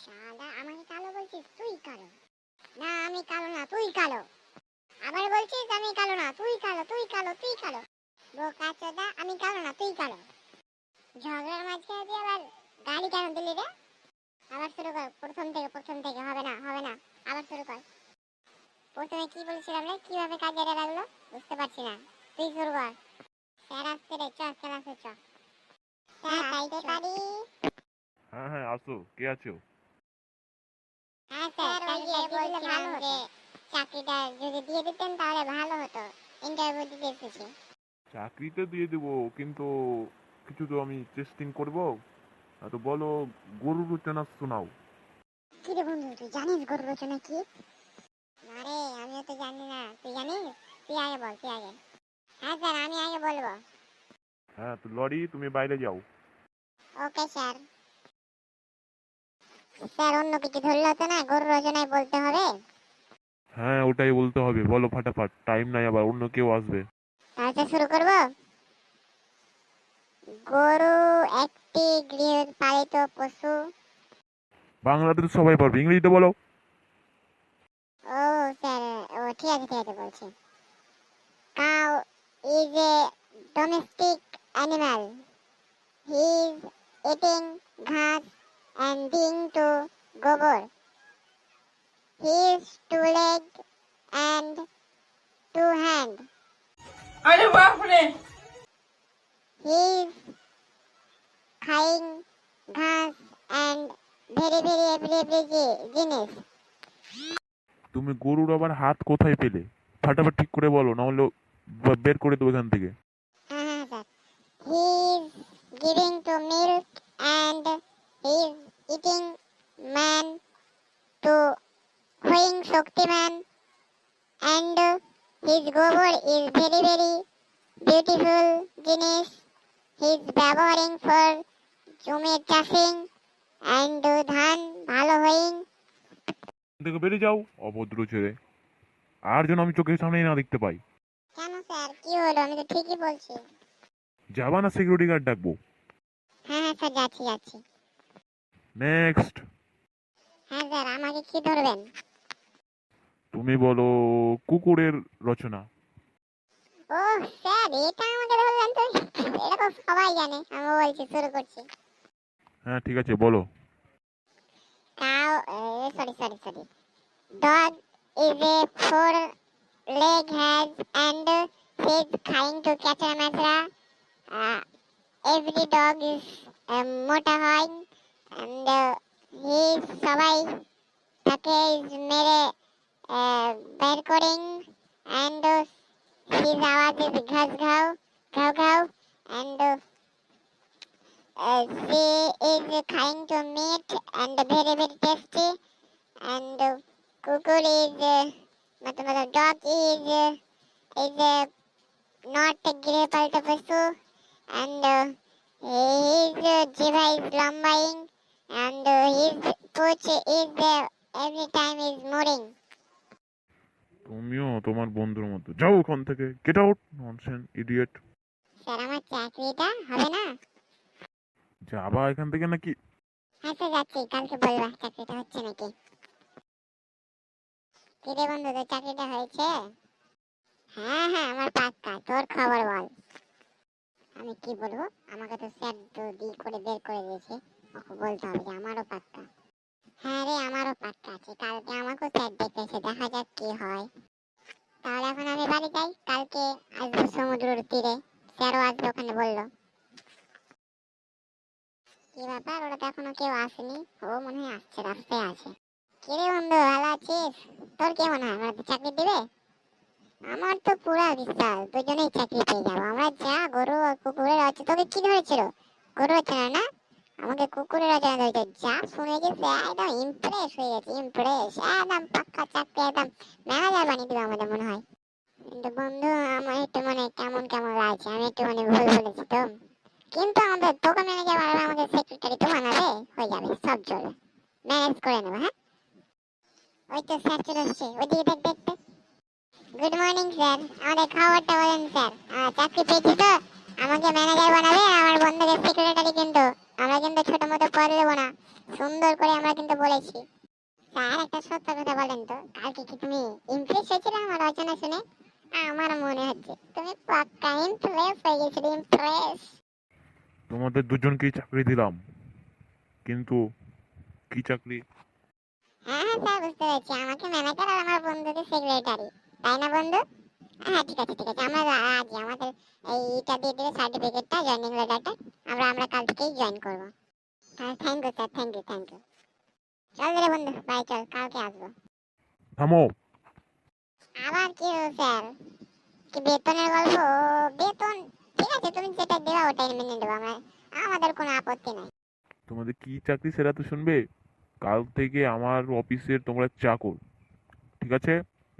শালা আমাকে কালো বলছিস, তুই কালো? না আমি কালো না, তুই কালো। আবার বলছিস আমি কালো না, তুই কালো, তুই কালো, তুই কালো। বোকাচোদা, আমি কালো না, তুই কালো। ঝগড়ার মাঝখানে দিয়ে আবার গালি কেন দিলি রে? আবার শুরু কর, প্রথম থেকে হবে না, হবে না। আবার শুরু কর। প্রথমে কি বলছিলাম রে? কিভাবে কাজে লাগলো বুঝতে পারছি না, তুই শুরু কর। স্যার আসছে রে, চ ক্লাসে চ। স্যার আসতে পারি? হ্যাঁ হ্যাঁ, আসো। কে আছো? হ্যাঁ স্যার, ওই যে বলছিলাম যে চাকরিটা যদি দিয়ে দিতেন তাহলে ভালো হতো। ইন্টারভিউ দিতে এসেছি। চাকরি তো দিয়ে দেবো, কিন্তু কিছু তো আমি টেস্টিং করবো। তো বলো, গরু রচনা শোনাও। কি রে বন্ধু, তুই জানিস গরু রচনা কি? না রে, আমিও তো জানি না। তুই জানিস? তুই আগে বল, তুই আগে। হ্যাঁ স্যার, আমি আগে বলবো। হ্যাঁ, তো লরি তুমি বাইরে যাও। Okay sir. স্যার অন্য কিছু ধরলে হতো না, গরু রচনায় বলতে হবে। হ্যাঁ, ওটাই বলতে হবে, বলো ফাটাফাট, টাইম নাই, আবার অন্য কেউ আসবে। তাহলে শুরু করব। গরু একটি গৃহপালিত পশু। বাংলাতে তো সবাই পারবে, ইংরেজিতে বলো। ও স্যার, ও ঠিক আছে বলছি। Cow is a domestic animal. He is eating ঘাস and being to গোবর. He is two-legged and two-hand. अरे बाप रे। He is খাইং ঘাস and very জিনিস। তুমি গরুর আবার হাত কোথায় পেলে? ফাটাফাট ঠিক করে বলো, নাহলে বের করে দেবো এখান থেকে। হ্যাঁ sir. He is giving to milk and he is eating man to হইং শক্তিমান and his গোবর is very beautiful জিনিস। He is ব্যবহারিং for জমির চাষিং and ধান ভালো হইং। এখান থেকে বেরিয়ে যাও, অভদ্র ছেড়ে। আর যেন আমি চোখের সামনেই না দেখতে পাই। কেন স্যার, কি হলো? আমি তো ঠিকই বলছি। যাবা না সিকিউরিটি গার্ড ডাকবো? হ্যাঁ স্যার, যাচ্ছি। নেক্সট। হ্যাঁ স্যার, আমাকে কি ধরবেন? তুমি বলো কুকুরের রচনা। ও স্যার, এটা আমাকে ধরলেন তো? এটা তো সবাই জানে। আমি বলছি, শুরু করছি। হ্যাঁ ঠিক আছে, বলো। Cow sorry dog is a four leg has and he's trying to catch a macra. Every dog is মোটা হয় and he সবাই তাকে মেরে বের করেন and his আওয়াজ is ঘাস ঘাও ঘাও ঘাও and she is trying to meat and very tasty and কুকুর is मतलब dog is not a গৃহপালিত পশু and his জিভা is লম্বাইং and his pooch is every time is moving. তুমিও তোমার বন্ধুর মতো যাও ওখান থেকে, get out, nonsense idiot. Sir আমার চাকরিটা হবে না? যাবা এখান থেকে নাকি? হ্যাঁ স্যার, যাচ্ছি। কালকে বলবা চাকরিটা হচ্ছে নাকি। কিরে বন্ধু, তোর চাকরিটা হয়েছে? হ্যাঁ আমার পাক্কা। তোর খবর বল। আমি কি বলবো? আমাকে তো স্যার করে বের করে দিয়েছে। ওকে বলতে হবে যে আমারও পাক্কা। হ্যাঁ রে, আমারও পাক্কা আছে। কালকে আমাকেও স্যার ডেকেছে, দেখা যাক কি হয়। তাহলে এখন আমি বাড়ি যাই, কালকে আসবো সমুদ্রের তীরে। স্যারও আসবে ওখানে বললো। কি ব্যাপার, ওরা তো এখনো কেউ আসেনি। ও মনে হয় আসছে, রাস্তায় আছে। কিরে বন্ধু, ভালো আছিস? তোর কি মনে হয় আমার চাকরি দিবে? আমার তো পুরা বিশ্বাস দুজনেই চাকরি পেয়ে যাবো আমরা। যা গরু আর কুকুরের আছে। তোকে কি ধরেছিল? গরু রচনা না, আমাকে কুকুরের রচনা ধরেছে। যা শুনে গেছে একদম ইমপ্রেস হয়ে গেছে, ইমপ্রেস। একদম পাক্কা চাকরি, একদম ম্যানেজার বানিয়ে দিবে আমাদের মনে হয়। কিন্তু বন্ধু, আমার একটু মানে কেমন লাগছে। আমি একটু মানে ভুল বলেছি তো। কিন্তু আমাদের তোকে ম্যানেজার বানাবে, আমাকে সেক্রেটারি তো বানাবে, হয়ে যাবে, সব চলবে, ম্যানেজ করে নেবো। হ্যাঁ, ওই তো স্যার চলে আসছে, ওইদিকে দেখ। গুড মর্নিং স্যার, আমাদের খবরটা বলেন স্যার। চাকরি পেয়েছি তো, আমাকে ম্যানেজার বানাবে, আমার বন্ধুকে সেক্রেটারি। কিন্তু আমরা কিন্তু ছোট মতো পদ দেবো না, সুন্দর করে আমরা কিন্তু বলেছি। স্যার একটা সত্য কথা বলেন তো, কালকে কি তুমি ইমপ্রেস হয়েছিলে আমার রচনা শুনে? আমার মনে হচ্ছে তুমি পাক্কা ইমপ্রেস হয়ে গেছিলে, ইমপ্রেস। তোমাদের দুজনকেই চাকরি দিলাম, কিন্তু কি চাকরি? হ্যাঁ হ্যাঁ স্যার, বুঝতে পেরেছি। আমাকে ম্যানেজার আর আমার বন্ধুকে সেক্রেটারি, তাই না বন্ধু? হ্যাঁ ঠিক আছে ঠিক আছে, আমরা আজ আমাদের এইটা দিয়ে দিলে সার্টিফিকেটটা, জয়েনিং লেটারটা। আমরা কাল থেকেই জয়েন করবো। হ্যাঁ thank you sir, thank you thank you. চল রে বন্ধু, বাই, চল কালকে আসবো। থামো। আবার কি হলো স্যার? কি বেতনের গল্প? বেতন ঠিক আছে, তুমি যেটা দেবা ওটাই মেনে নেবো আমরা, আমাদের কোনো আপত্তি নাই। তোমাদের কি চাকরি সেটা তো শুনবে। কাল থেকে আমার অফিসের তোমরা চাকর, ঠিক আছে?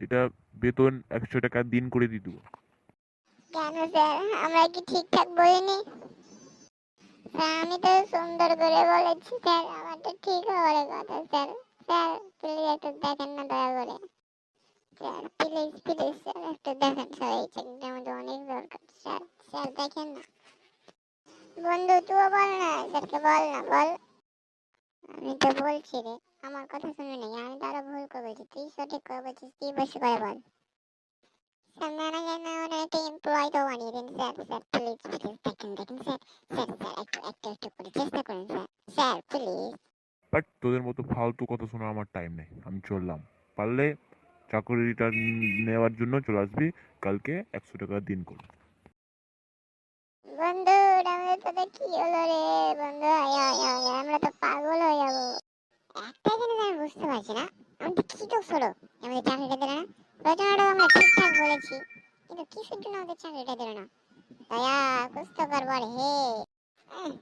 এটা বেতন 100 টাকা দিন করে দিয়ে দেবো। কেন স্যার, আমরা কি ঠিকঠাক বলিনি? স্যার আমি তো সুন্দর করে বলেছি স্যার, আমার তো ঠিক হওয়ার কথা স্যার। স্যার প্লিজ একটু দেখেন না দয়া করে। স্যার প্লিজ প্লিজ স্যার একটু দেখেন স্যার, এই চাকরিটা আমাদের অনেক দরকার স্যার। স্যার দেখেন না। বন্ধু তুইও বল না স্যারকে, বল না বল। আমি তো বলছি রে, আমার কথা শুনে নেই, আমি তো আরো ভুল করে বলছি, তুই সঠিক করে বলছিস, তুই বেশি করে বল। স্যার ম্যানেজার না ওরা একটা এমপ্লয় তো বানিয়ে দিন স্যার। স্যার প্লিজ প্লিজ দেখেন দেখেন স্যার। স্যার স্যার একটু করে চেষ্টা করুন স্যার। Sir please. বাট তোদের মতো ফালতু কথা শোনার আমার টাইম নেই, আমি চললাম। পারলে চাকরিটা নেওয়ার জন্য চলে আসবি কালকে, 100 টাকা দিন করে। বন্ধু আমাদের সাথে কি হলো রে বন্ধু? আয় আয় আয়, আমরা তো পাগল হয়ে যাবো। একটা জিনিস আমি বুঝতে পারছি না, আমাদের কি দোষ হলো আমাদের চাকরিটা দিলে না? রচনাটা আমরা ঠিকঠাক বলেছি, কিন্তু কিসের জন্য আমাদের চাকরিটা দিল না? দয়া কুছ তো গড়বড় হে।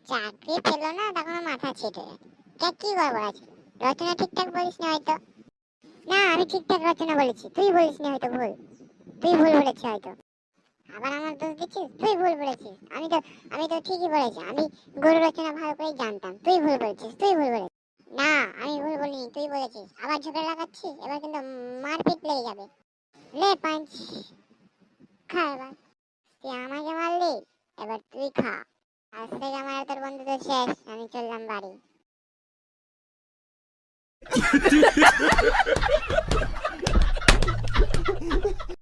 চাকরি পেলো না তখন মাথা ছিটে কে, কি গড়বড় আছে? রচনা ঠিকঠাক বলিস না হয়তো। না আমি ঠিকঠাক রচনা বলেছি, তুই বলিস না হয়তো, ভুল। তুই ভুল বলেছিস হয়তো। আবার আমার দোষ দিচ্ছিস? তুই ভুল বলেছিস। আমি তো ঠিকই বলেছি, আমি গরু রচনা ভালো করেই জানতাম। তুই ভুল বলেছিস, তুই ভুল বলেছিস। না আমি ভুল বলিনি, তুই বলেছিস। আবার ঝগড়া লাগাচ্ছিস, এবার কিন্তু মারপিট লেগে যাবে। লে পাঁচ, খা এবার। তুই আমাকে মারলি, এবার তুই খা। আজ থেকে আমার আর তোর বন্ধুত্ব শেষ, আমি চললাম বাড়ি।